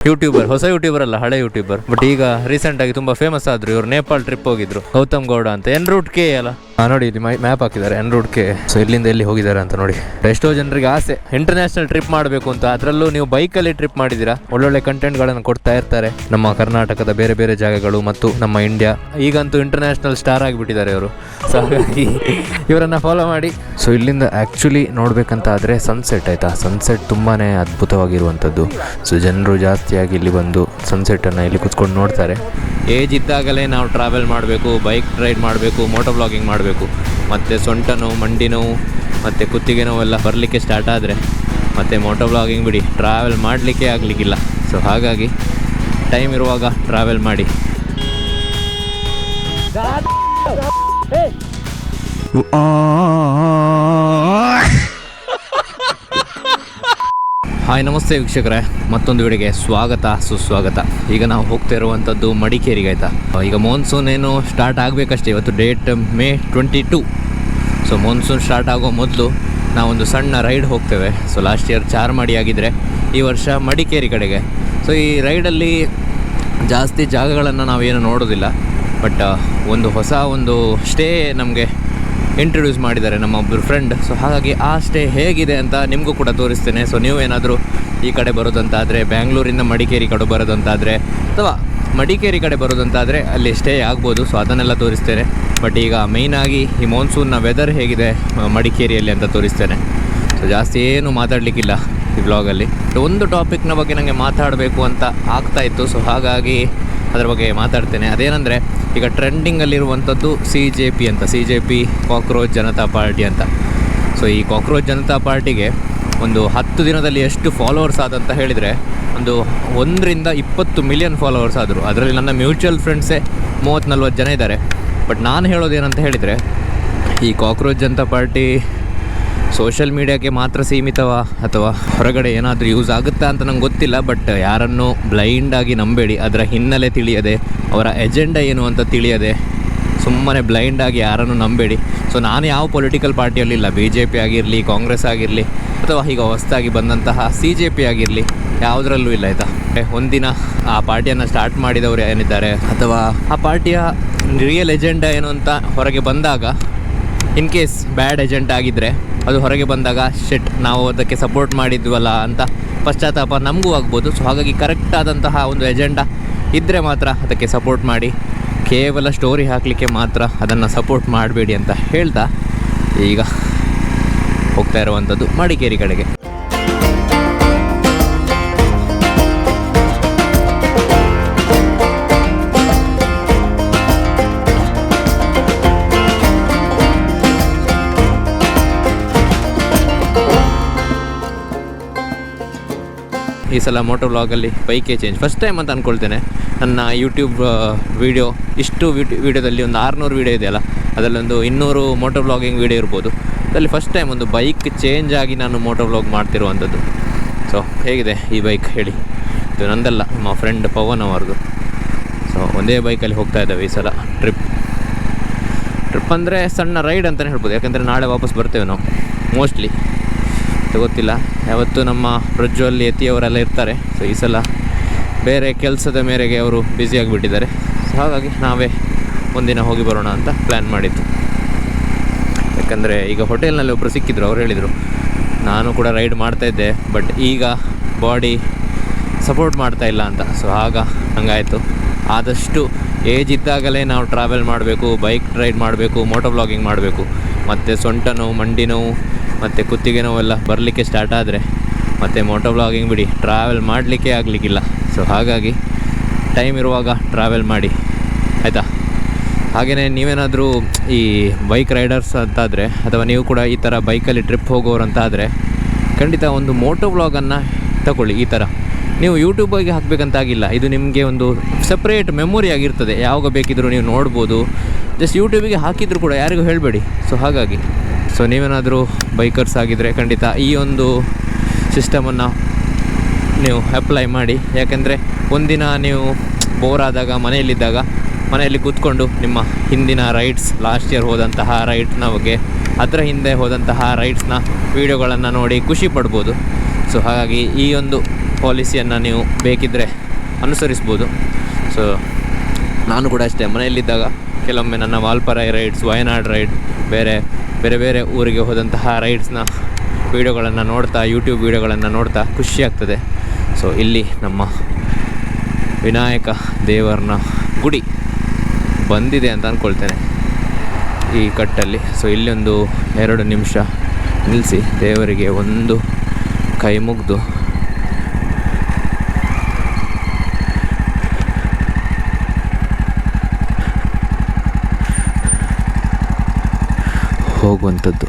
ಹೊಸ ಯೂಟ್ಯೂಬರ್ ಅಲ್ಲ, ಹಳೆ ಯೂಟ್ಯೂಬರ್. ಬಟ್ ಈಗ ರೀಸೆಂಟ್ ಆಗಿ ತುಂಬಾ ಫೇಮಸ್ ಆದ್ರು. ಇವರು ನೇಪಾಳ ಟ್ರಿಪ್ ಹೋಗಿದ್ರು, ಗೌತಮ್ ಗೌಡ ಅಂತ. ಎನ್ ರೂಟ್ ಕೆ ಅಲ್ಲ, ನೋಡಿ ಇಲ್ಲಿ ಮ್ಯಾಪ್ ಹಾಕಿದ್ದಾರೆ, ಎನ್ ರೂಟ್ ಕೆ. ಸೊ ಇಲ್ಲಿಂದ ಎಲ್ಲಿ ಹೋಗಿದ್ದಾರೆ ಅಂತ ನೋಡಿ. ಎಷ್ಟೋ ಜನರಿಗೆ ಆಸೆ ಇಂಟರ್ನ್ಯಾಷನಲ್ ಟ್ರಿಪ್ ಮಾಡಬೇಕು ಅಂತ. ಅದರಲ್ಲೂ ನೀವು ಬೈಕಲ್ಲಿ ಟ್ರಿಪ್ ಮಾಡಿದ್ದೀರಾ, ಒಳ್ಳೊಳ್ಳೆ ಕಂಟೆಂಟ್ಗಳನ್ನು ಕೊಡ್ತಾ ಇರ್ತಾರೆ. ನಮ್ಮ ಕರ್ನಾಟಕದ ಬೇರೆ ಬೇರೆ ಜಾಗಗಳು ಮತ್ತು ನಮ್ಮ ಇಂಡಿಯಾ. ಈಗಂತೂ ಇಂಟರ್ನ್ಯಾಷನಲ್ ಸ್ಟಾರ್ ಆಗಿಬಿಟ್ಟಿದ್ದಾರೆ ಇವರು. ಸೊ ಹಾಗಾಗಿ ಇವರನ್ನ ಫಾಲೋ ಮಾಡಿ. ಸೊ ಇಲ್ಲಿಂದ ಆ್ಯಕ್ಚುಲಿ ನೋಡ್ಬೇಕಂತ ಆದರೆ ಸನ್ಸೆಟ್, ಆಯಿತಾ, ಸನ್ಸೆಟ್ ತುಂಬಾ ಅದ್ಭುತವಾಗಿರುವಂಥದ್ದು. ಸೊ ಜನರು ಜಾಸ್ತಿಯಾಗಿ ಇಲ್ಲಿ ಬಂದು ಸನ್ಸೆಟ್ಟನ್ನು ಇಲ್ಲಿ ಕುತ್ಕೊಂಡು ನೋಡ್ತಾರೆ. ಏಜ್ ಇದ್ದಾಗಲೇ ನಾವು ಟ್ರಾವೆಲ್ ಮಾಡಬೇಕು, ಬೈಕ್ ರೈಡ್ ಮಾಡಬೇಕು, ಮೋಟೋ ಬ್ಲಾಗಿಂಗ್ ಮಾಡಬೇಕು. ಮತ್ತು ಸೊಂಟ ನೋವು, ಮಂಡಿ ನೋವು ಮತ್ತು ಕುತ್ತಿಗೆ ನೋವೆಲ್ಲ ಬರಲಿಕ್ಕೆ ಸ್ಟಾರ್ಟ್ ಆದರೆ ಮತ್ತು ಮೋಟೋ ಬ್ಲಾಗಿಂಗ್ ಬಿಡಿ, ಟ್ರಾವೆಲ್ ಮಾಡಲಿಕ್ಕೆ ಆಗಲಿಕ್ಕಿಲ್ಲ. ಸೊ ಹಾಗಾಗಿ ಟೈಮ್ ಇರುವಾಗ ಟ್ರಾವೆಲ್ ಮಾಡಿ. ಹಾಯ್, ನಮಸ್ತೆ ವೀಕ್ಷಕರೇ, ಮತ್ತೊಂದು ವಿಡಿಯೋಗೆ ಸ್ವಾಗತ, ಸುಸ್ವಾಗತ. ಈಗ ನಾವು ಹೋಗ್ತಾ ಇರುವಂಥದ್ದು ಮಡಿಕೇರಿಗೆ, ಆಯಿತಾ. ಈಗ ಮಾನ್ಸೂನ್ ಏನು ಸ್ಟಾರ್ಟ್ ಆಗಬೇಕಷ್ಟೇ. ಇವತ್ತು date May 22. So monsoon start ಆಗೋ ಮೊದಲು ನಾವೊಂದು ಸಣ್ಣ ರೈಡ್ ಹೋಗ್ತೇವೆ. ಸೊ ಲಾಸ್ಟ್ ಇಯರ್ ಚಾರ್ಮಾಡಿ ಆಗಿದ್ದರೆ ಈ ವರ್ಷ ಮಡಿಕೇರಿ ಕಡೆಗೆ. ಸೊ ಈ ರೈಡಲ್ಲಿ ಜಾಸ್ತಿ ಜಾಗಗಳನ್ನು ನಾವೇನು ನೋಡೋದಿಲ್ಲ, ಬಟ್ ಒಂದು ಸ್ಟೇ ನಮಗೆ ಇಂಟ್ರೊಡ್ಯೂಸ್ ಮಾಡಿದ್ದಾರೆ ನಮ್ಮ ಒಬ್ಬರು ಫ್ರೆಂಡ್. ಸೊ ಹಾಗಾಗಿ ಆ ಸ್ಟೇ ಹೇಗಿದೆ ಅಂತ ನಿಮಗೂ ಕೂಡ ತೋರಿಸ್ತೇನೆ. ಸೊ ನೀವೇನಾದರೂ ಈ ಕಡೆ ಬರೋದಂತಾದರೆ, ಬ್ಯಾಂಗ್ಳೂರಿಂದ ಮಡಿಕೇರಿ ಕಡೆ ಬರೋದಂತಾದರೆ, ಅಥವಾ ಮಡಿಕೇರಿ ಕಡೆ ಬರೋದಂತಾದರೆ ಅಲ್ಲಿ ಸ್ಟೇ ಆಗ್ಬೋದು. ಸೊ ಅದನ್ನೆಲ್ಲ ತೋರಿಸ್ತೇನೆ. ಬಟ್ ಈಗ ಮೇಯ್ನಾಗಿ ಈ ಮಾನ್ಸೂನ್ನ ವೆದರ್ ಹೇಗಿದೆ ಮಡಿಕೇರಿಯಲ್ಲಿ ಅಂತ ತೋರಿಸ್ತೇನೆ. ಸೊ ಜಾಸ್ತಿ ಏನು ಮಾತಾಡಲಿಕ್ಕಿಲ್ಲ ಈ ಬ್ಲಾಗಲ್ಲಿ. ಒಂದು ಟಾಪಿಕ್ನ ಬಗ್ಗೆ ನನಗೆ ಮಾತಾಡಬೇಕು ಅಂತ ಆಗ್ತಾಯಿತ್ತು. ಸೊ ಹಾಗಾಗಿ ಅದರ ಬಗ್ಗೆ ಮಾತಾಡ್ತೇನೆ. ಅದೇನೆಂದರೆ, ಈಗ ಟ್ರೆಂಡಿಂಗಲ್ಲಿರುವಂಥದ್ದು CJP ಅಂತ, CJP ಕಾಕ್ರೋಚ್ ಜನತಾ ಪಾರ್ಟಿ ಅಂತ. ಸೊ ಈ ಕಾಕ್ರೋಚ್ ಜನತಾ ಪಾರ್ಟಿಗೆ ಒಂದು 10 ದಿನದಲ್ಲಿ ಎಷ್ಟು ಫಾಲೋವರ್ಸ್ ಆದಂತ ಹೇಳಿದರೆ, ಒಂದು 1ರಿಂದ 20 ಮಿಲಿಯನ್ ಫಾಲೋವರ್ಸ್ ಆದರು. ಅದರಲ್ಲಿ ನನ್ನ ಮ್ಯೂಚುವಲ್ ಫ್ರೆಂಡ್ಸೇ 30-40 ಜನ ಇದ್ದಾರೆ. ಬಟ್ ನಾನು ಹೇಳೋದೇನಂತ ಹೇಳಿದರೆ, ಈ ಕಾಕ್ರೋಚ್ ಜನತಾ ಪಾರ್ಟಿ ಸೋಷಿಯಲ್ ಮೀಡಿಯಾಕ್ಕೆ ಮಾತ್ರ ಸೀಮಿತವ ಅಥವಾ ಹೊರಗಡೆ ಏನಾದರೂ ಯೂಸ್ ಆಗುತ್ತಾ ಅಂತ ನಂಗೆ ಗೊತ್ತಿಲ್ಲ. ಬಟ್ ಯಾರನ್ನು ಬ್ಲೈಂಡಾಗಿ ನಂಬೇಡಿ. ಅದರ ಹಿನ್ನೆಲೆ ತಿಳಿಯದೆ, ಅವರ ಎಜೆಂಡಾ ಏನು ಅಂತ ತಿಳಿಯದೆ ಸುಮ್ಮನೆ ಬ್ಲೈಂಡಾಗಿ ಯಾರನ್ನು ನಂಬೇಡಿ. ಸೊ ನಾನು ಯಾವ ಪೊಲಿಟಿಕಲ್ ಪಾರ್ಟಿಯಲ್ಲಿಲ್ಲ, BJP ಆಗಿರಲಿ, ಕಾಂಗ್ರೆಸ್ ಆಗಿರಲಿ, ಅಥವಾ ಈಗ ಹೊಸದಾಗಿ ಬಂದಂತಹ CJP ಆಗಿರಲಿ, ಯಾವುದರಲ್ಲೂ ಇಲ್ಲ, ಆಯಿತಾ. ಒಂದಿನ ಆ ಪಾರ್ಟಿಯನ್ನು ಸ್ಟಾರ್ಟ್ ಮಾಡಿದವರು ಏನಿದ್ದಾರೆ, ಅಥವಾ ಆ ಪಾರ್ಟಿಯ ರಿಯಲ್ ಎಜೆಂಡಾ ಏನು ಅಂತ ಹೊರಗೆ ಬಂದಾಗ, ಇನ್ ಕೇಸ್ ಬ್ಯಾಡ್ ಎಜೆಂಡಾ ಆಗಿದ್ದರೆ ಅದು ಹೊರಗೆ ಬಂದಾಗ ನಾವು ಅದಕ್ಕೆ ಸಪೋರ್ಟ್ ಮಾಡಿದ್ವಲ್ಲ ಅಂತ ಪಶ್ಚಾತ್ತಾಪ ನಮಗೂ ಆಗ್ಬೋದು. ಸೊ ಹಾಗಾಗಿ ಕರೆಕ್ಟಾದಂತಹ ಒಂದು ಎಜೆಂಡಾ ಇದ್ದರೆ ಮಾತ್ರ ಅದಕ್ಕೆ ಸಪೋರ್ಟ್ ಮಾಡಿ, ಕೇವಲ ಸ್ಟೋರಿ ಹಾಕಲಿಕ್ಕೆ ಮಾತ್ರ ಅದನ್ನು ಸಪೋರ್ಟ್ ಮಾಡಬೇಡಿ ಅಂತ ಹೇಳ್ತಾ ಈಗ ಹೋಗ್ತಾ ಇರುವಂಥದ್ದು ಮಡಿಕೇರಿ ಕಡೆಗೆ. ಈ ಸಲ ಮೋಟೋ ವ್ಲಾಗಲ್ಲಿ ಬೈಕೇ ಚೇಂಜ್, ಫಸ್ಟ್ ಟೈಮ್ ಅಂತ ಅಂದ್ಕೊಳ್ತೇನೆ. ನನ್ನ ಯೂಟ್ಯೂಬ್ ಇಷ್ಟು ವೀಡಿಯೋದಲ್ಲಿ ಒಂದು 600 ವೀಡಿಯೋ ಇದೆಯಲ್ಲ, ಅದರಲ್ಲೊಂದು 200 ಮೋಟೋ ವ್ಲಾಗಿಂಗ್ ವೀಡಿಯೋ ಇರ್ಬೋದು. ಅದರಲ್ಲಿ ಫಸ್ಟ್ ಟೈಮ್ ಒಂದು ಬೈಕ್ ಚೇಂಜ್ ಆಗಿ ನಾನು ಮೋಟೋ ವ್ಲಾಗ್ ಮಾಡ್ತಿರುವಂಥದ್ದು. ಸೊ ಹೇಗಿದೆ ಈ ಬೈಕ್ ಹೇಳಿ? ಇದು ನಂದಲ್ಲ, ನಮ್ಮ ಫ್ರೆಂಡ್ ಪವನ್ ಅವರದು. ಸೊ ಒಂದೇ ಬೈಕಲ್ಲಿ ಹೋಗ್ತಾ ಇದ್ದಾವೆ ಈ ಸಲ. ಟ್ರಿಪ್ ಅಂದರೆ ಸಣ್ಣ ರೈಡ್ ಅಂತಲೇ ಹೇಳ್ಬೋದು. ಯಾಕಂದರೆ ನಾಳೆ ವಾಪಸ್ ಬರ್ತೇವೆ ನಾವು ಮೋಸ್ಟ್ಲಿ, ಗೊತ್ತಿಲ್ಲ. ಯಾವತ್ತು ನಮ್ಮ ಪ್ರಜ್ವಲ್ ಯತಿಯವರೆಲ್ಲ ಇರ್ತಾರೆ. ಸೊ ಈ ಸಲ ಬೇರೆ ಕೆಲಸದ ಮೇರೆಗೆ ಅವರು ಬ್ಯುಸಿ ಆಗಿಬಿಟ್ಟಿದ್ದಾರೆ. ಸೊ ಹಾಗಾಗಿ ನಾವೇ ಒಂದಿನ ಹೋಗಿ ಬರೋಣ ಅಂತ ಪ್ಲ್ಯಾನ್ ಮಾಡಿದ್ದು. ಯಾಕಂದರೆ ಈಗ ಹೋಟೆಲ್ನಲ್ಲಿ ಒಬ್ಬರು ಸಿಕ್ಕಿದ್ರು, ಅವ್ರು ಹೇಳಿದರು ನಾನು ಕೂಡ ರೈಡ್ ಮಾಡ್ತಾಯಿದ್ದೆ, ಬಟ್ ಈಗ ಬಾಡಿ ಸಪೋರ್ಟ್ ಮಾಡ್ತಾಯಿಲ್ಲ ಅಂತ. ಸೊ ಆಗ ಹಂಗಾಯಿತು. ಆದಷ್ಟು ಏಜ್ ಇದ್ದಾಗಲೇ ನಾವು ಟ್ರಾವೆಲ್ ಮಾಡಬೇಕು, ಬೈಕ್ ರೈಡ್ ಮಾಡಬೇಕು, ಮೋಟೋ ಬ್ಲಾಗಿಂಗ್ ಮಾಡಬೇಕು. ಮತ್ತು ಸೊಂಟ ನೋವು, ಮಂಡಿ ನೋವು ಮತ್ತು ಕುತ್ತಿಗೆ ನೋವೆಲ್ಲ ಬರಲಿಕ್ಕೆ ಸ್ಟಾರ್ಟ್ ಆದರೆ ಮತ್ತು ಮೋಟೋ ಬ್ಲಾಗಿಂಗ್ ಬಿಡಿ, ಟ್ರಾವೆಲ್ ಮಾಡಲಿಕ್ಕೆ ಆಗಲಿಕ್ಕಿಲ್ಲ. ಸೊ ಹಾಗಾಗಿ ಟೈಮ್ ಇರುವಾಗ ಟ್ರಾವೆಲ್ ಮಾಡಿ, ಆಯಿತಾ. ಹಾಗೆಯೇ ನೀವೇನಾದರೂ ಈ ಬೈಕ್ ರೈಡರ್ಸ್ ಅಂತಾದರೆ, ಅಥವಾ ನೀವು ಕೂಡ ಈ ಥರ ಬೈಕಲ್ಲಿ ಟ್ರಿಪ್ ಹೋಗೋರಂತಾದರೆ, ಖಂಡಿತ ಒಂದು ಮೋಟೋ ಬ್ಲಾಗನ್ನು ತಗೊಳ್ಳಿ. ಈ ಥರ ನೀವು ಯೂಟ್ಯೂಬಿಗೆ ಹಾಕಬೇಕಂತಾಗಿಲ್ಲ, ಇದು ನಿಮಗೆ ಒಂದು ಸಪ್ರೇಟ್ ಮೆಮೊರಿ ಆಗಿರ್ತದೆ. ಯಾವಾಗ ಬೇಕಿದ್ದರೂ ನೀವು ನೋಡ್ಬೋದು. ಜಸ್ಟ್ ಯೂಟ್ಯೂಬಿಗೆ ಹಾಕಿದರೂ ಕೂಡ ಯಾರಿಗೂ ಹೇಳಬೇಡಿ. ಸೊ ಹಾಗಾಗಿ ನೀವೇನಾದರೂ ಬೈಕರ್ಸ್ ಆಗಿದ್ದರೆ ಖಂಡಿತ ಈ ಒಂದು ಸಿಸ್ಟಮನ್ನು ನೀವು ಅಪ್ಲೈ ಮಾಡಿ. ಯಾಕೆಂದರೆ ಒಂದಿನ ನೀವು ಬೋರ್ ಆದಾಗ, ಮನೆಯಲ್ಲಿ ಕೂತ್ಕೊಂಡು ನಿಮ್ಮ ಹಿಂದಿನ ರೈಡ್ಸ್, ಲಾಸ್ಟ್ ಇಯರ್ ಹೋದಂತಹ ರೈಡ್ಸ್ನ ಬಗ್ಗೆ, ಅದರ ಹಿಂದೆ ಹೋದಂತಹ ರೈಡ್ಸ್ನ ವೀಡಿಯೋಗಳನ್ನು ನೋಡಿ ಖುಷಿ ಪಡ್ಬೋದು. ಸೊ ಹಾಗಾಗಿ ಈ ಒಂದು ಪಾಲಿಸಿಯನ್ನು ನೀವು ಬೇಕಿದ್ದರೆ ಅನುಸರಿಸ್ಬೋದು. ಸೊ ನಾನು ಕೂಡ ಅಷ್ಟೇ, ಮನೆಯಲ್ಲಿದ್ದಾಗ ಕೆಲವೊಮ್ಮೆ ನನ್ನ ವಾಲ್ಪಾರೈ ರೈಡ್ಸ್, ವಯನಾಡ್ ರೈಡ್, ಬೇರೆ ಬೇರೆ ಬೇರೆ ಊರಿಗೆ ಹೋದಂತಹ ರೈಡ್ಸ್ನ ವೀಡಿಯೋಗಳನ್ನು ನೋಡ್ತಾ, ಯೂಟ್ಯೂಬ್ ವೀಡಿಯೋಗಳನ್ನು ನೋಡ್ತಾ ಖುಷಿ ಆಗ್ತದೆ. ಸೊ ಇಲ್ಲಿ ನಮ್ಮ ವಿನಾಯಕ ದೇವರನ್ನ ಗುಡಿ ಬಂದಿದೆ ಅಂತ ಅಂದ್ಕೊಳ್ತೇನೆ ಈ ಕಟ್ಟಲ್ಲಿ. ಸೊ ಇಲ್ಲಿ ಒಂದು 2 ನಿಮಿಷ ನಿಲ್ಲಿಸಿ ದೇವರಿಗೆ ಒಂದು ಕೈ ಮುಗಿದು ಹೋಗುವಂಥದ್ದು.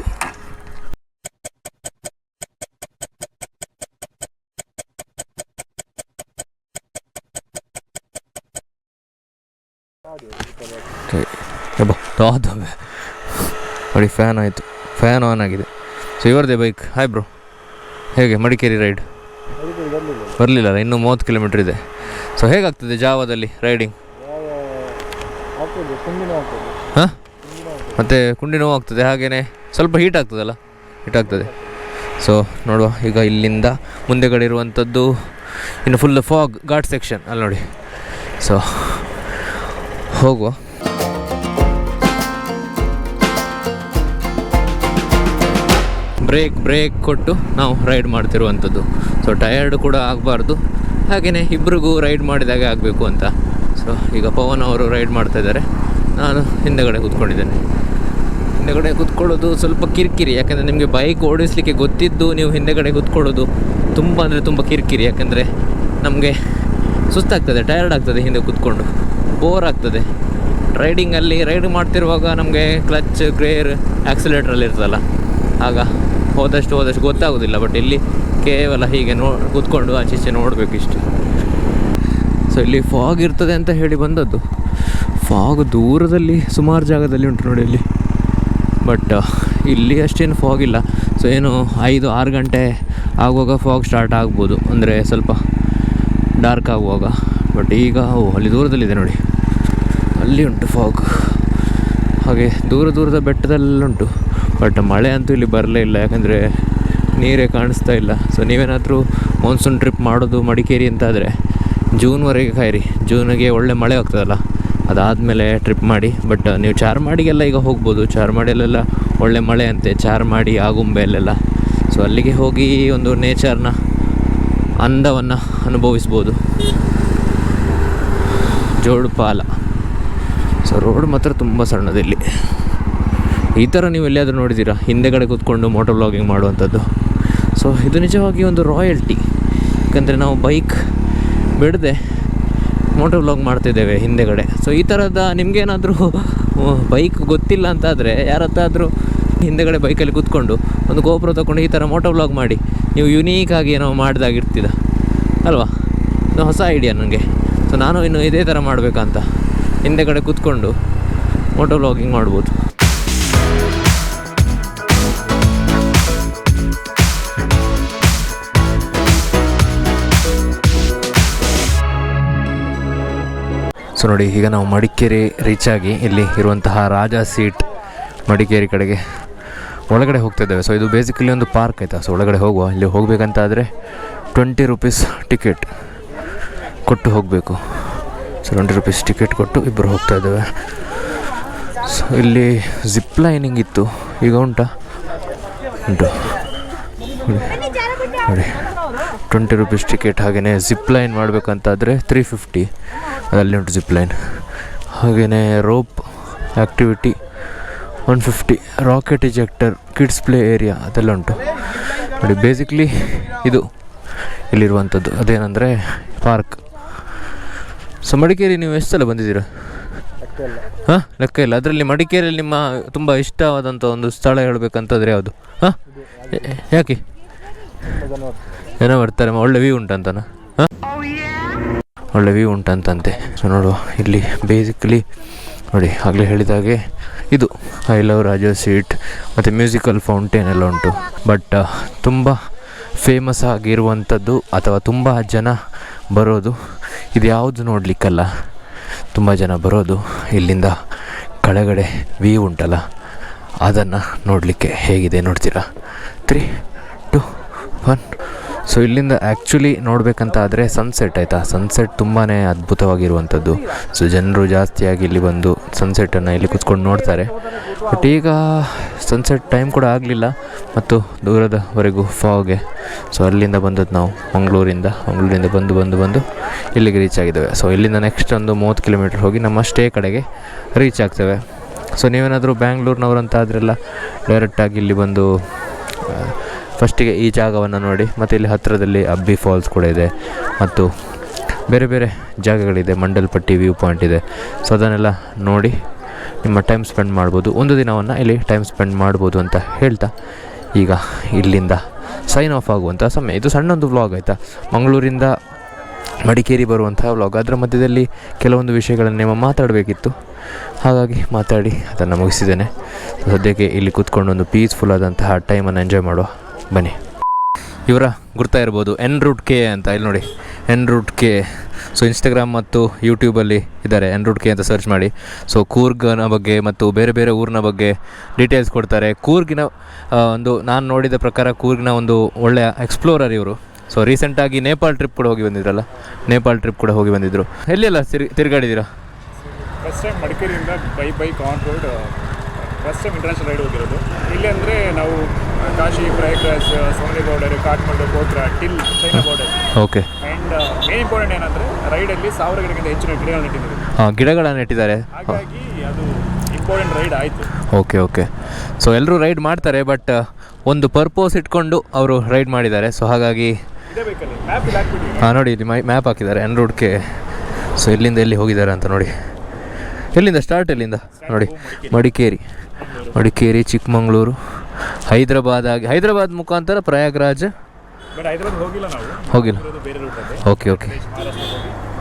ನೋಡಿ ಫ್ಯಾನ್ ಆಯಿತು, ಫ್ಯಾನ್ ಆನ್ ಆಗಿದೆ. ಸೊ ಇವರದೇ ಬೈಕ್. ಹಾಯ್ ಬ್ರೋ, ಹೇಗೆ ಮಡಿಕೇರಿ ರೈಡ್? ಬರಲಿಲ್ಲ, ಇನ್ನೂ 30 ಕಿಲೋಮೀಟ್ರ್ ಇದೆ. ಸೊ ಹೇಗಾಗ್ತದೆ ಜಾವದಲ್ಲಿ ರೈಡಿಂಗ್? ಹಾಂ, ಮತ್ತು ಕುಂಡಿ ನೋವು ಆಗ್ತದೆ, ಹಾಗೆಯೇ ಸ್ವಲ್ಪ ಹೀಟ್ ಆಗ್ತದಲ್ಲ, ಹೀಟ್ ಆಗ್ತದೆ. ಸೊ ನೋಡುವ, ಈಗ ಇಲ್ಲಿಂದ ಮುಂದೆಗಡೆ ಇರುವಂಥದ್ದು ಇನ್ನು ಫುಲ್ ಫಾಗ್ ಘಾಟ್ ಸೆಕ್ಷನ್ ಅಲ್ಲಿ ನೋಡಿ. ಸೊ ಹೋಗುವ. ಬ್ರೇಕ್ ಕೊಟ್ಟು ನಾವು ರೈಡ್ ಮಾಡ್ತಿರುವಂಥದ್ದು. ಸೊ ಟಯರ್ಡ್ ಕೂಡ ಆಗಬಾರ್ದು, ಹಾಗೆಯೇ ಇಬ್ರಿಗೂ ರೈಡ್ ಮಾಡಿದಾಗೆ ಆಗಬೇಕು ಅಂತ. ಸೊ ಈಗ ಪವನ್ ಅವರು ರೈಡ್ ಮಾಡ್ತಾಯಿದ್ದಾರೆ, ನಾನು ಹಿಂದೆಗಡೆ ಕೂತ್ಕೊಂಡಿದ್ದೇನೆ. ಹಿಂದೆಗಡೆ ಕೂತ್ಕೊಳ್ಳೋದು ಸ್ವಲ್ಪ ಕಿರಿಕಿರಿ, ಯಾಕಂದರೆ ನಿಮಗೆ ಬೈಕ್ ಓಡಿಸಲಿಕ್ಕೆ ಗೊತ್ತಿದ್ದು ನೀವು ಹಿಂದೆಗಡೆ ಕೂತ್ಕೊಳ್ಳೋದು ತುಂಬ ಅಂದರೆ ತುಂಬ ಕಿರಿಕಿರಿ. ಯಾಕಂದರೆ ನಮಗೆ ಸುಸ್ತಾಗ್ತದೆ, ಟಯರ್ಡ್ ಆಗ್ತದೆ, ಹಿಂದೆ ಕೂತ್ಕೊಂಡು ಬೋರ್ ಆಗ್ತದೆ. ರೈಡಿಂಗಲ್ಲಿ ರೈಡ್ ಮಾಡ್ತಿರುವಾಗ ನಮಗೆ ಕ್ಲಚ್, ಗೇರ್, ಆ್ಯಕ್ಸಿಲೇಟ್ರಲ್ಲಿ ಇರ್ತದಲ್ಲ, ಆಗ ಹೋದಷ್ಟು ಗೊತ್ತಾಗೋದಿಲ್ಲ. ಬಟ್ ಇಲ್ಲಿ ಕೇವಲ ಹೀಗೆ ಕೂತ್ಕೊಂಡು ಆಚೀಚೆ ನೋಡಬೇಕು ಇಷ್ಟು. ಸೊ ಇಲ್ಲಿ ಫಾಗ್ ಇರ್ತದೆ ಅಂತ ಹೇಳಿ ಬಂದದ್ದು. ಫಾಗ್ ದೂರದಲ್ಲಿ ಸುಮಾರು ಜಾಗದಲ್ಲಿ ಉಂಟು ನೋಡಿ ಇಲ್ಲಿ, ಬಟ್ ಇಲ್ಲಿ ಅಷ್ಟೇನು ಫಾಗ್ ಇಲ್ಲ. ಸೊ ಏನು 5-6 ಗಂಟೆ ಆಗುವಾಗ ಫಾಗ್ ಸ್ಟಾರ್ಟ್ ಆಗ್ಬೋದು, ಅಂದರೆ ಸ್ವಲ್ಪ ಡಾರ್ಕ್ ಆಗುವಾಗ. ಬಟ್ ಈಗ ಅಲ್ಲಿ ದೂರದಲ್ಲಿದೆ ನೋಡಿ, ಅಲ್ಲಿ ಉಂಟು ಫಾಗ್. ಹಾಗೆ ದೂರದ ಬೆಟ್ಟದಲ್ಲುಂಟು. ಬಟ್ ಮಳೆ ಅಂತೂ ಇಲ್ಲಿ ಬರಲೇ ಇಲ್ಲ, ಯಾಕಂದರೆ ನೀರೇ ಕಾಣಿಸ್ತಾ ಇಲ್ಲ. ಸೊ ನೀವೇನಾದರೂ ಮಾನ್ಸೂನ್ ಟ್ರಿಪ್ ಮಾಡೋದು ಮಡಿಕೇರಿ ಅಂತಾದರೆ ಜೂನ್ವರೆಗೆ ಕಾಯಿರಿ. ಜೂನಿಗೆ ಒಳ್ಳೆ ಮಳೆ ಆಗ್ತದಲ್ಲ, ಅದಾದಮೇಲೆ ಟ್ರಿಪ್ ಮಾಡಿ. ಬಟ್ ನೀವು ಚಾರ್ಮಾಡಿಗೆಲ್ಲ ಈಗ ಹೋಗ್ಬೋದು, ಚಾರ್ಮಾಡಿಯಲ್ಲೆಲ್ಲ ಒಳ್ಳೆ ಮಳೆ ಅಂತೆ, ಚಾರ್ಮಾಡಿ, ಆಗುಂಬೆಯಲ್ಲೆಲ್ಲ. ಸೊ ಅಲ್ಲಿಗೆ ಹೋಗಿ ಒಂದು ನೇಚರ್ನ ಅಂದವನ್ನು ಅನುಭವಿಸ್ಬೋದು. ಜೋಡುಪಾಲ. ಸೊ ರೋಡ್ ಮಾತ್ರ ತುಂಬ ಸಣ್ಣದಿಲ್ಲಿ. ಈ ಥರ ನೀವು ಎಲ್ಲಿಯಾದರೂ ನೋಡಿದ್ದೀರಾ ಹಿಂದೆಗಡೆ ಕೂತ್ಕೊಂಡು ಮೋಟೋ ವ್ಲಾಗಿಂಗ್ ಮಾಡುವಂಥದ್ದು? ಸೊ ಇದು ನಿಜವಾಗಿ ಒಂದು ರಾಯಲ್ಟಿ, ಯಾಕಂದರೆ ನಾವು ಬೈಕ್ ಬಿಡದೆ ಮೋಟೋ ವ್ಲಾಗ್ ಮಾಡ್ತಿದ್ದೇವೆ ಹಿಂದೆಗಡೆ. ಸೊ ಈ ಥರದ ನಿಮಗೇನಾದರೂ ಬೈಕ್ ಗೊತ್ತಿಲ್ಲ ಅಂತಾದರೆ ಯಾರತ್ತಾದರೂ ಹಿಂದೆಗಡೆ ಬೈಕಲ್ಲಿ ಕೂತ್ಕೊಂಡು ಒಂದು ಗೋಪುರ ತೊಗೊಂಡು ಈ ಥರ ಮೋಟೋ ವ್ಲಾಗ್ ಮಾಡಿ, ನೀವು ಯುನೀಕಾಗಿ ಏನೋ ಮಾಡಿದಾಗಿರ್ತೀರ ಅಲ್ವಾ? ಇದು ಹೊಸ ಐಡಿಯಾ ನನಗೆ. ಸೊ ನಾನು ಇನ್ನು ಇದೇ ಥರ ಮಾಡಬೇಕಂತ, ಹಿಂದೆಗಡೆ ಕೂತ್ಕೊಂಡು ಮೋಟೋ ವ್ಲಾಗಿಂಗ್ ಮಾಡ್ಬೋದು. ಸೊ ನೋಡಿ, ಈಗ ನಾವು ಮಡಿಕೇರಿ ರೀಚ್ ಆಗಿ ಇಲ್ಲಿ ಇರುವಂತಹ ರಾಜಾ ಸೀಟ್ ಮಡಿಕೇರಿ ಕಡೆಗೆ ಒಳಗಡೆ ಹೋಗ್ತಾ ಇದ್ದೇವೆ. ಸೊ ಇದು ಬೇಸಿಕಲಿ ಒಂದು ಪಾರ್ಕ್ ಆಯಿತಾ. ಸೊ ಒಳಗಡೆ ಹೋಗುವ. ಇಲ್ಲಿ ಹೋಗಬೇಕಂತಾದರೆ 20 ರೂಪೀಸ್ ಟಿಕೆಟ್ ಕೊಟ್ಟು ಹೋಗಬೇಕು. ಸೊ 20 ರೂಪೀಸ್ ಟಿಕೆಟ್ ಕೊಟ್ಟು ಇಬ್ಬರು ಹೋಗ್ತಾ ಇದ್ದೇವೆ. ಸೊ ಇಲ್ಲಿ ಜಿಪ್ ಲೈನಿಂಗ್ ಇತ್ತು, ಈಗ ಉಂಟು ನೋಡಿ 20 ರೂಪೀಸ್ ಟಿಕೆಟ್. ಹಾಗೆಯೇ ಜಿಪ್ ಲೈನ್ ಮಾಡಬೇಕಂತಾದರೆ 350, ಅದರಲ್ಲಿ ಉಂಟು ಜಿಪ್ ಲೈನ್. ಹಾಗೆಯೇ rope activity 150, rocket ejector, kids play area ಅದೆಲ್ಲ ಉಂಟು ನೋಡಿ. ಬೇಸಿಕ್ಲಿ ಇದು ಇಲ್ಲಿರುವಂಥದ್ದು ಅದೇನೆಂದರೆ ಪಾರ್ಕ್. ಸೊ ಮಡಿಕೇರಿ ನೀವು ಎಷ್ಟು ಸಲ ಬಂದಿದ್ದೀರಾ? ಹಾಂ, ಲೆಕ್ಕ ಇಲ್ಲ. ಅದರಲ್ಲಿ ಮಡಿಕೇರಿಯಲ್ಲಿ ನಿಮ್ಮ ತುಂಬ ಇಷ್ಟವಾದಂಥ ಒಂದು ಸ್ಥಳ ಹೇಳಬೇಕಂತಂದರೆ ಯಾವುದು? ಹಾಂ, ಯಾಕೆ ಏನೋ ಬರ್ತಾರೆ, ಒಳ್ಳೆ ವ್ಯೂ ಉಂಟಂತನ? ಹಾಂ, ಒಳ್ಳೆ ವ್ಯೂ ಉಂಟಂತಂತೆ. ಸೊ ನೋಡುವ, ಇಲ್ಲಿ ಬೇಸಿಕಲಿ ನೋಡಿ ಆಗಲೇ ಹೇಳಿದಾಗೆ ಇದು ಐ ಲವ್ ರಾಜಾ ಸೀಟ್ ಮತ್ತು ಮ್ಯೂಸಿಕಲ್ ಫೌಂಟೇನ್ ಎಲ್ಲ ಉಂಟು. ಬಟ್ ತುಂಬ ಫೇಮಸ್ ಆಗಿರುವಂಥದ್ದು ಅಥವಾ ತುಂಬ ಜನ ಬರೋದು ಇದು ಯಾವುದು ನೋಡಲಿಕ್ಕಲ್ಲ. ತುಂಬ ಜನ ಬರೋದು ಇಲ್ಲಿಂದ ಕೆಳಗಡೆ ವ್ಯೂ ಉಂಟಲ್ಲ ಅದನ್ನು ನೋಡಲಿಕ್ಕೆ. ಹೇಗಿದೆ ನೋಡ್ತೀರಾ? 3, 2, 1 ಸೊ ಇಲ್ಲಿಂದ ಆ್ಯಕ್ಚುಲಿ ನೋಡಬೇಕಂತ ಆದರೆ ಸನ್ಸೆಟ್ ಆಯಿತಾ, ಸನ್ಸೆಟ್ ತುಂಬಾ ಅದ್ಭುತವಾಗಿರುವಂಥದ್ದು. ಸೊ ಜನರು ಜಾಸ್ತಿಯಾಗಿ ಇಲ್ಲಿ ಬಂದು ಸನ್ಸೆಟನ್ನು ಇಲ್ಲಿ ಕೂತ್ಕೊಂಡು ನೋಡ್ತಾರೆ. ಬಟ್ ಈಗ ಸನ್ಸೆಟ್ ಟೈಮ್ ಕೂಡ ಆಗಲಿಲ್ಲ ಮತ್ತು ದೂರದವರೆಗೂ ಫಾಗೆ. ಸೊ ಅಲ್ಲಿಂದ ಬಂದದ್ದು ನಾವು ಮಂಗಳೂರಿಂದ ಬಂದು ಇಲ್ಲಿಗೆ ರೀಚ್ ಆಗಿದ್ದೇವೆ. ಸೊ ಇಲ್ಲಿಂದ ನೆಕ್ಸ್ಟ್ ಒಂದು 30 ಕಿಲೋಮೀಟ್ರ್ ಹೋಗಿ ನಮ್ಮ ಸ್ಟೇ ಕಡೆಗೆ ರೀಚ್ ಆಗ್ತೇವೆ. ಸೊ ನೀವೇನಾದರೂ ಬ್ಯಾಂಗ್ಳೂರಿನವರಂತ ಆದ್ರೆಲ್ಲ ಡೈರೆಕ್ಟಾಗಿ ಇಲ್ಲಿ ಬಂದು ಫಸ್ಟಿಗೆ ಈ ಜಾಗವನ್ನು ನೋಡಿ, ಮತ್ತು ಇಲ್ಲಿ ಹತ್ತಿರದಲ್ಲಿ ಅಬ್ಬಿ ಫಾಲ್ಸ್ ಕೂಡ ಇದೆ ಮತ್ತು ಬೇರೆ ಬೇರೆ ಜಾಗಗಳಿದೆ, ಮಂಡಲ್ಪಟ್ಟಿ ವ್ಯೂ ಪಾಯಿಂಟ್ ಇದೆ. ಸೊ ಅದನ್ನೆಲ್ಲ ನೋಡಿ ನಿಮ್ಮ ಟೈಮ್ ಸ್ಪೆಂಡ್ ಮಾಡ್ಬೋದು, ಒಂದು ದಿನವನ್ನು ಇಲ್ಲಿ ಟೈಮ್ ಸ್ಪೆಂಡ್ ಮಾಡ್ಬೋದು ಅಂತ ಹೇಳ್ತಾ ಈಗ ಇಲ್ಲಿಂದ ಸೈನ್ ಆಫ್ ಆಗುವಂಥ ಸಮಯ. ಇದು ಸಣ್ಣೊಂದು ವ್ಲಾಗ್ ಆಯಿತಾ, ಮಂಗಳೂರಿಂದ ಮಡಿಕೇರಿ ಬರುವಂತಹ ವ್ಲಾಗ್. ಅದರ ಮಧ್ಯದಲ್ಲಿ ಕೆಲವೊಂದು ವಿಷಯಗಳನ್ನು ಮಾತಾಡಬೇಕಿತ್ತು, ಹಾಗಾಗಿ ಮಾತಾಡಿ ಅದನ್ನು ಮುಗಿಸಿದ್ದೇನೆ. ಸದ್ಯಕ್ಕೆ ಇಲ್ಲಿ ಕೂತ್ಕೊಂಡು ಒಂದು ಪೀಸ್ಫುಲ್ ಆದಂತಹ ಟೈಮನ್ನು ಎಂಜಾಯ್ ಮಾಡುವ, ಬನ್ನಿ. ಇವರ ಗುರ್ತಾ ಇರ್ಬೋದು NRoute K ಅಂತ, ಇಲ್ಲಿ ನೋಡಿ NRoute K. ಸೊ ಇನ್ಸ್ಟಾಗ್ರಾಮ್ ಮತ್ತು ಯೂಟ್ಯೂಬಲ್ಲಿ ಇದ್ದಾರೆ, NRoute K ಅಂತ ಸರ್ಚ್ ಮಾಡಿ. ಸೊ ಕೂರ್ಗ್ನ ಬಗ್ಗೆ ಮತ್ತು ಬೇರೆ ಬೇರೆ ಊರಿನ ಬಗ್ಗೆ ಡೀಟೇಲ್ಸ್ ಕೊಡ್ತಾರೆ. ಕೂರ್ಗಿನ ಒಂದು ನಾನು ನೋಡಿದ ಪ್ರಕಾರ ಕೂರ್ಗ್ನ ಒಂದು ಒಳ್ಳೆಯ ಎಕ್ಸ್ಪ್ಲೋರರ್ ಇವರು. ಸೊ ರೀಸೆಂಟಾಗಿ ನೇಪಾಳ್ ಟ್ರಿಪ್ ಕೂಡ ಹೋಗಿ ಬಂದಿದ್ರಲ್ಲ, ಬಂದಿದ್ದರು. ಎಲ್ಲೆಲ್ಲ ತಿರುಗಾಡಿದ್ದೀರಾ? ಫಸ್ಟ್ ಟೈಮ್ ಮಡಿಕೇರಿಯಿಂದ bike on road first time international ride ಹೋಗಿರೋದು. ಇಲ್ಲಿ ಅಂದರೆ ನಾವು ಕಾಶಿ, ಪ್ರಯಾಗ್ರಾಜ್, ಸೋನಿ border, Kathmandu, Pokhara till China border. Okay. And main important ಏನಂದರೆ ರೈಡಲ್ಲಿ 1000 ಗಿಡಕ್ಕಿಂತ ಹೆಚ್ಚಿನ ಗಿಡಗಳನ್ನು ನೆಟ್ಟಿದ್ದೀವಿ. ಗಿಡಗಳನ್ನು ನೆಟ್ಟಿದ್ದಾರೆ, ಹಾಗಾಗಿ ಅದು ಇಂಪಾರ್ಟೆಂಟ್ ರೈಡ್ ಆಯಿತು. ಓಕೆ. ಸೊ ಎಲ್ಲರೂ ರೈಡ್ ಮಾಡ್ತಾರೆ, ಬಟ್ ಒಂದು ಪರ್ಪೋಸ್ ಇಟ್ಕೊಂಡು ಅವರು ರೈಡ್ ಮಾಡಿದ್ದಾರೆ. ಸೊ ಹಾಗಾಗಿ ಇದೇ ಬೇಕಲ್ಲಿ ಮ್ಯಾಪ್ ಇಲ್ಲಿ ಹಾಕ್ಬಿಟ್ಟಿದ್ದೀವಿ. ನೋಡಿ ಇಲ್ಲಿ ಮ್ಯಾಪ್ ಹಾಕಿದ್ದಾರೆ NRoute K. ಸೊ ಎಲ್ಲಿಂದ ಎಲ್ಲಿ ಹೋಗಿದ್ದಾರೆ ಅಂತ ನೋಡಿ. ಎಲ್ಲಿಂದ ಸ್ಟಾರ್ಟ್, ಎಲ್ಲಿಂದ ನೋಡಿ, ಮಡಿಕೇರಿ, ಚಿಕ್ಕಮಗಳೂರು, ಹೈದರಾಬಾದ್ ಮುಖಾಂತರ ಪ್ರಯಾಗ್ರಾಜ್. ಬಟ್ ಹೈದರಾಬಾದ್ ಹೋಗಿಲ್ಲ, ನಾವು ಹೋಗಿಲ್ಲ. ಬೇರೆ ರೂಟ್ ಇದೆ. ಓಕೆ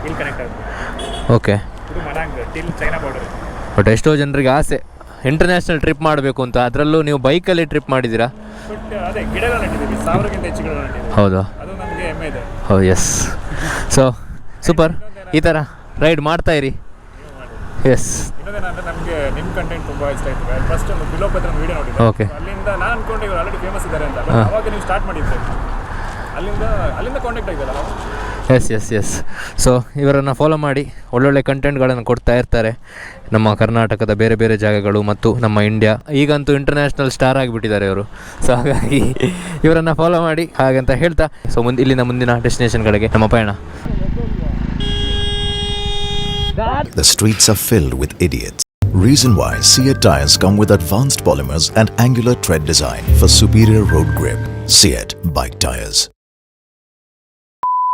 ಇಲ್ಲಿ ಕನೆಕ್ಟ್ ಆಗುತ್ತೆ. ಓಕೆ. ಇದು ಮನಾಂಗ್ ಟಿಲ್ ಚೈನಾ ಬಾರ್ಡರ್. ಬಟ್ ಎಷ್ಟೋ ಜನರಿಗೆ ಆಸೆ ಇಂಟರ್ನ್ಯಾಷನಲ್ ಟ್ರಿಪ್ ಮಾಡಬೇಕು ಅಂತ, ಅದರಲ್ಲೂ ನೀವು ಬೈಕಲ್ಲಿ ಟ್ರಿಪ್ ಮಾಡಿದ್ದೀರಾ. ಬಟ್ ಅದೇ ಗಿಡಗಳು ನೆಟ್ಟಿದ್ದೀವಿ, 1000ಕ್ಕಿಂತ ಹೆಚ್ಚು ಗಿಡಗಳು ನೆಟ್ಟಿದ್ದೀವಿ. ಹೌದಾ? ಅದು ನಮಗೆ ಹೆಮ್ಮೆ ಇದೆ. ಎಸ್. ಸೊ ಸೂಪರ್, ಈ ಥರ ರೈಡ್ ಮಾಡ್ತಾ ಇರಿ. ಎಸ್. ಇನ್ನೊಂದೇನಂದರೆ ನಮಗೆ ನಿಮ್ಮ ಕಂಟೆಂಟ್ ತುಂಬ ಇಷ್ಟ ಆಯಿತು. ಫಸ್ಟ್ ಒಂದು ಬಿಲೋಪತ್ರ ವಿಡಿಯೋ ನೋಡಿದ್ದೆ. ಓಕೆ. ಅಲ್ಲಿಂದ ನಾನು ಅನ್ಕೊಂಡೆ ಇವರು ಆಲ್ರೆಡಿ ಫೇಮಸ್ ಇದ್ದಾರೆ ಅಂತ. ಅವಾಗ ನೀವು ಸ್ಟಾರ್ಟ್ ಮಾಡಿದ್ದೆ, ಅಲ್ಲಿಂದ ಕಾಂಟ್ಯಾಕ್ಟ್ ಆಗಿದ್ದಲ್ಲ ನಾವು. ಎಸ್. ಸೊ ಇವರನ್ನು ಫಾಲೋ ಮಾಡಿ, ಒಳ್ಳೊಳ್ಳೆ ಕಂಟೆಂಟ್ಗಳನ್ನು ಕೊಡ್ತಾ ಇರ್ತಾರೆ. ನಮ್ಮ ಕರ್ನಾಟಕದ ಬೇರೆ ಬೇರೆ ಜಾಗಗಳು ಮತ್ತು ನಮ್ಮ ಇಂಡಿಯಾ, ಈಗಂತೂ ಇಂಟರ್ನ್ಯಾಷನಲ್ ಸ್ಟಾರ್ ಆಗಿಬಿಟ್ಟಿದ್ದಾರೆ ಇವರು. ಸೊ ಹಾಗಾಗಿ ಇವರನ್ನು ಫಾಲೋ ಮಾಡಿ ಹಾಗಂತ ಹೇಳ್ತಾ, ಸೊ ಇಲ್ಲಿಂದ ಮುಂದಿನ ಡೆಸ್ಟಿನೇಷನ್ಗಳಿಗೆ ನಮ್ಮ ಪಯಣ. The streets are filled with idiots. Reason why Seat tires come with advanced polymers and angular tread design for superior road grip. Seat Bike Tires.